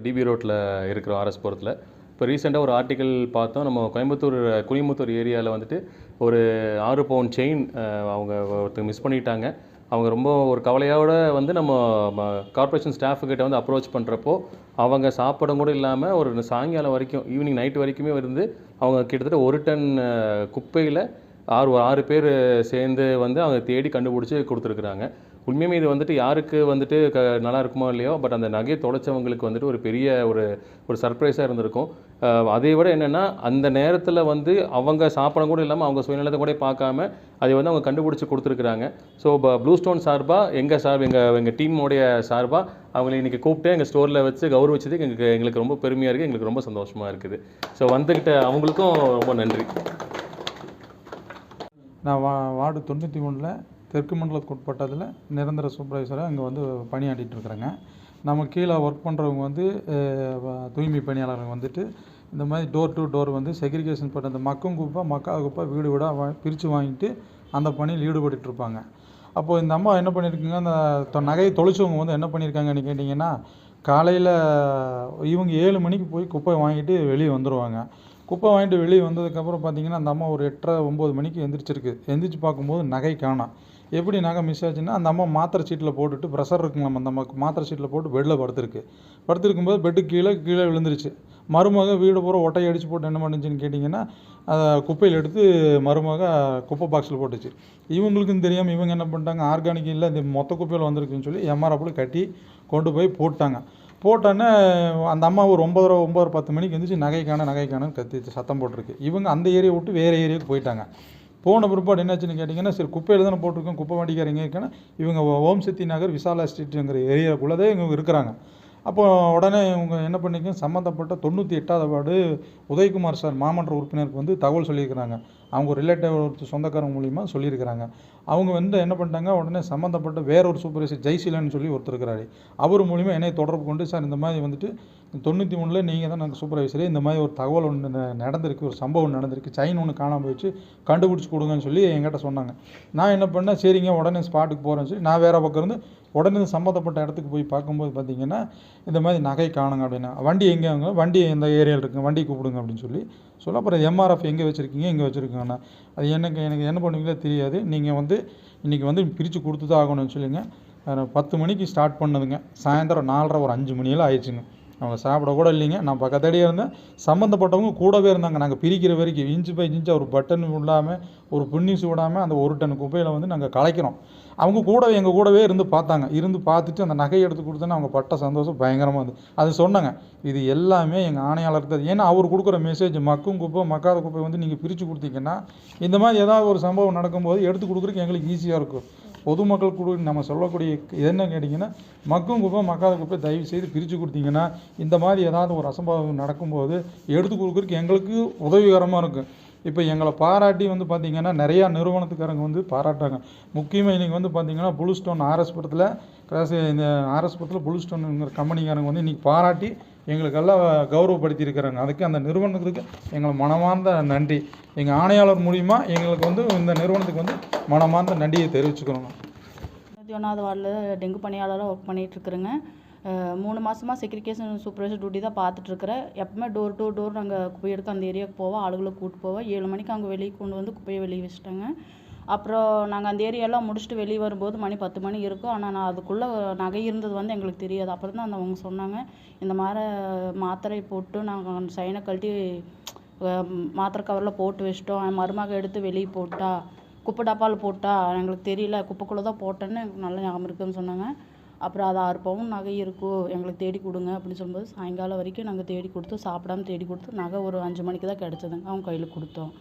DP ரோட்டில் இருக்கிறோம் ஆர்எஸ்புரத்தில். இப்போ ரீசெண்டாக ஒரு ஆர்டிக்கல் பார்த்தோம். நம்ம கோயம்புத்தூர் குனிமுத்தூர் ஏரியாவில் வந்துட்டு ஒரு 6 பவுன் செயின் அவங்க ஒருத்தர் மிஸ் பண்ணிட்டாங்க. அவங்க ரொம்ப ஒரு கவலையோட வந்து நம்ம கார்ப்பரேஷன் ஸ்டாஃபுக்கிட்ட வந்து அப்ரோச் பண்ணுறப்போ அவங்க சாப்பிட கூட இல்லாமல் ஒரு சாயங்காலம் வரைக்கும் ஈவினிங் நைட்டு வரைக்குமே இருந்து அவங்க கிட்டத்தட்ட 1 டன் குப்பையில் 6 பேர் சேர்ந்து வந்து அவங்க தேடி கண்டுபிடிச்சி கொடுத்துருக்குறாங்க. உண்மையுமே இது வந்துட்டு யாருக்கு வந்துட்டு நல்லா இருக்குமோ இல்லையோ, பட் அந்த நகையை தொலைச்சவங்களுக்கு வந்துட்டு ஒரு பெரிய ஒரு சர்ப்ரைஸாக இருந்திருக்கும். அதை விட என்னென்னா அந்த நேரத்தில் வந்து அவங்க சாப்பிட கூட இல்லாமல் அவங்க சுயநலத்தை கூட பார்க்காம அதை வந்து அவங்க கண்டுபிடிச்சி கொடுத்துருக்குறாங்க. ஸோ ப்ளூ ஸ்டோன் சார்பாக எங்கள் டீமோடைய சார்பாக அவங்களை இன்றைக்கி கூப்பிட்டு எங்கள் ஸ்டோரில் வச்சு கௌரவிச்சதுக்கு எங்களுக்கு ரொம்ப பெருமையாக இருக்குது, எங்களுக்கு ரொம்ப சந்தோஷமாக இருக்குது. ஸோ வந்துக்கிட்ட அவங்களுக்கும் ரொம்ப நன்றி. நான் வார்டு 93 தெற்கு மண்டலத்துக்கு உட்பட்டதில் நிரந்தர சூப்பர்வைசராக இங்கே வந்து பணியாற்றிட்டு இருக்கிறேங்க. நம்ம கீழே ஒர்க் பண்ணுறவங்க வந்து தூய்மை பணியாளர்கள் வந்துட்டு இந்த மாதிரி டோர் டு டோர் வந்து செக்ரிகேஷன் பண்ண அந்த மக்கும் குப்பை மக்காத குப்பை வீடு வீடாக பிரித்து வாங்கிட்டு அந்த பணியில் ஈடுபட்டு இருப்பாங்க. அப்போது இந்த அம்மா என்ன பண்ணியிருக்குங்க, அந்த நகையை தொலைச்சவங்க வந்து என்ன பண்ணியிருக்காங்கன்னு கேட்டிங்கன்னா, காலையில் இவங்க 7 மணிக்கு போய் குப்பை வாங்கிட்டு வெளியே வந்துடுவாங்க. குப்பை வாங்கிட்டு வெளியே வந்ததுக்கப்புறம் பார்த்திங்கன்னா அந்த அம்மா ஒரு 8:30 9 மணிக்கு எந்திரிச்சு பார்க்கும்போது நகை காணோம். எப்படி நகை மிஸ் ஆச்சுன்னா, அந்த அம்மா மாத்திரை சீட்டில் போட்டுட்டு ப்ரெஷர் இருக்குங்களாம், அந்த அம்மாவுக்கு மாத்திரை சீட்டில் போட்டு பெட்டில் படுத்திருக்கும்போது பெட்டுக்கு கீழே விழுந்துருச்சு. மருமக வீடு பூரா ஒட்டையை அடித்து போட்டு என்ன பண்ணுச்சுன்னு கேட்டிங்கன்னா, அதை குப்பையில் எடுத்து மருமக குப்பை பாக்ஸில் போட்டுச்சு. இவங்களுக்கும் தெரியாமல் இவங்க என்ன பண்ணிட்டாங்க, ஆர்கானிக் இல்லை இந்த மொத்த குப்பையில் வந்திருக்குன்னு சொல்லி எம்ஆர்எஃப்பில் கட்டி கொண்டு போய் போட்டாங்க. போட்டோன்னே அந்த அம்மா ஒரு 9:30 10 மணிக்கு எழுந்திரிச்சு நகைக்கான கத்தி சத்தம் போட்டிருக்கு. இவங்க அந்த ஏரியா விட்டு வேறு ஏரியாவுக்கு போயிட்டாங்க. போன பிற்பாடு என்னாச்சுன்னு கேட்டிங்கன்னா, சரி குப்பையில் தானே போட்டிருக்கோம், குப்பை வண்டிக்காரங்க இருக்கான்னு இவங்க ஓம் சக்தி நகர் விசாலா ஸ்ட்ரீட்டுங்கிற ஏரியாவுக்குள்ளதே இவங்க இருக்கிறாங்க. அப்போ உடனே இவங்க என்ன பண்ணிக்க சம்மந்தப்பட்ட 98வது வார்டு உதயகுமார் சார் மாமன்ற உறுப்பினருக்கு வந்து தகவல் சொல்லியிருக்கிறாங்க. அவங்க ரிலேட்டிவ் ஒரு சொந்தக்காரங்க மூலிமா சொல்லியிருக்கிறாங்க. அவங்க வந்து என்ன பண்ணிட்டாங்க, உடனே சம்மந்தப்பட்ட வேற ஒரு சூப்பர்வைசர் ஜெய்சீலன்னு சொல்லி ஒருத்தர் இருக்கிறாரு. அவர் மூலிமா என்னை தொடர்பு கொண்டு, சார் இந்த மாதிரி வந்துட்டு 93 நீங்கள் தான் நாங்கள் சூப்பர்வைசரே, இந்த மாதிரி ஒரு தகவல் ஒன்று நடந்திருக்கு, ஒரு சம்பவம் நடந்திருக்கு, செயின் ஒன்று காணாமல் போயிடுச்சு, கண்டுபிடிச்சி கொடுங்கன்னு சொல்லி என்கிட்ட சொன்னாங்க. நான் என்ன பண்ணேன், சரிங்க உடனே ஸ்பாட்டுக்கு போகிறேன்னு சொல்லி நான் வேறு பக்கம் இருந்து உடனே சம்மந்தப்பட்ட இடத்துக்கு போய் பார்க்கும்போது பார்த்திங்கன்னா இந்த மாதிரி நகை காணுங்க அப்படின்னா, வண்டி எங்கே வண்டி இந்த ஏரியாவில் இருக்குங்க, வண்டி கூப்பிடுங்க அப்படின்னு சொல்லி அப்புறம் எம்ஆர்எஃப் எங்கே வச்சுருக்கீங்க, இங்கே வச்சுருக்கீங்கண்ணா, அது எனக்கு என்ன பண்ணுவீங்களோ தெரியாது, நீங்கள் வந்து இன்றைக்கி வந்து பிரித்து கொடுத்து தான் ஆகணும்னு சொல்லிங்க. 10 மணிக்கு ஸ்டார்ட் பண்ணதுங்க, சாயந்தரம் 4:30 ஒரு 5 மணியெல்லாம் ஆயிடுச்சுங்க. அவங்க சாப்பிட கூட இல்லைங்க. நான் பக்கத்தடியே இருந்தேன், சம்மந்தப்பட்டவங்க கூடவே இருந்தாங்க. நாங்கள் பிரிக்கிற வரைக்கும் இன்ச்சு பை இன்ச்சாக ஒரு பட்டன் விடாமல் ஒரு புன்னிஸ் விடாமல் அந்த 1 டன் குப்பையில் வந்து நாங்கள் கலைக்கிறோம். அவங்க எங்கள் கூடவே இருந்து பார்த்தாங்க. இருந்து பார்த்துட்டு அந்த நகையை எடுத்து கொடுத்தோன்னா அவங்க பட்ட சந்தோஷம் பயங்கரமாக இருந்தது. அது சொன்னாங்க, இது எல்லாமே எங்கள் ஆணையாளருக்கு தான். ஏன்னா அவர் கொடுக்குற மெசேஜ் மக்கும் குப்பை மக்காத குப்பை வந்து நீங்கள் பிரித்து கொடுத்தீங்கன்னா இந்த மாதிரி ஏதாவது ஒரு சம்பவம் நடக்கும்போது எடுத்து கொடுக்குறதுக்கு எங்களுக்கு ஈஸியாக இருக்கும். பொதுமக்கள் கூட நம்ம சொல்லக்கூடிய என்ன கேட்டிங்கன்னா, மக்கும் குப்பை மக்காத குப்பை தயவு செய்து பிரித்து கொடுத்தீங்கன்னா இந்த மாதிரி ஏதாவது ஒரு அசம்பாவிதம் நடக்கும்போது எடுத்து கொடுக்குறதுக்கு எங்களுக்கு உதவிகரமாக இருக்கும். இப்போ எங்களை பாராட்டி வந்து பார்த்திங்கன்னா நிறையா நிறுவனத்துக்காரங்க வந்து பாராட்டுறாங்க. முக்கியமாக இன்றைக்கி வந்து பார்த்திங்கன்னா ப்ளூ ஸ்டோன் ஆர்எஸ்புரத்தில் இந்த ஆர்எஸ்புரத்தில் ப்ளூ ஸ்டோனுங்கிற கம்பெனிக்காரங்க வந்து இன்றைக்கி பாராட்டி எங்களுக்கெல்லாம் கௌரவப்படுத்தியிருக்கிறாங்க. அதுக்கு அந்த நிறுவனத்துக்கு எங்களை மனமார்ந்த நன்றி. எங்கள் ஆணையாளர் மூலிமா எங்களுக்கு வந்து இந்த நிறுவனத்துக்கு வந்து மனமார்ந்த நன்றியை தெரிவிச்சுக்கிறோங்க. 91வது வார்டில் டெங்கு பணியாளராக ஒர்க் பண்ணிகிட்ருக்குறேங்க. 3 மாதமாக செக்ரிகேஷன் சூப்பர்வைசர் டியூட்டி தான் பார்த்துட்ருக்குறேன். எப்பவுமே டோர் டு டோர் நாங்கள் குப்பை எடுக்க அந்த ஏரியாவுக்கு போவோம், ஆளுகளை கூப்பிட்டு போவோம். 7 மணிக்கு அங்கே வெளியே கொண்டு வந்து குப்பையை வெளியே வச்சுட்டாங்க. அப்புறம் நாங்கள் அந்த ஏரியாலாம் முடிச்சுட்டு வெளியே வரும்போது மணி 10 மணி இருக்கும். ஆனால் நான் அதுக்குள்ளே நகை இருந்தது வந்து எங்களுக்கு தெரியாது. அப்புறம் தான் அவங்க சொன்னாங்க, இந்த மாதிரி மாத்திரை போட்டு நாங்கள் சைனை கழட்டி மாத்திரை கவரில் போட்டு வச்சிட்டோம், மருமக எடுத்து வெளியே போட்டா, குப்பை டப்பாவில் போட்டா, எங்களுக்கு தெரியல, குப்பைக்குள்ளே தான் போட்டேன்னு எனக்கு நல்ல ஞாபகம் இருக்குதுன்னு சொன்னாங்க. அப்புறம் அது 6 பவுன் நகை இருக்கும், எங்களுக்கு தேடி கொடுங்க அப்படின்னு சொல்லும்போது சாயங்காலம் வரைக்கும் நாங்கள் தேடி கொடுத்தோம், சாப்பிடாம தேடி கொடுத்து நகை ஒரு 5 மணிக்கு தான் கிடச்சதுங்க. அவங்க கையில் கொடுத்தோம்.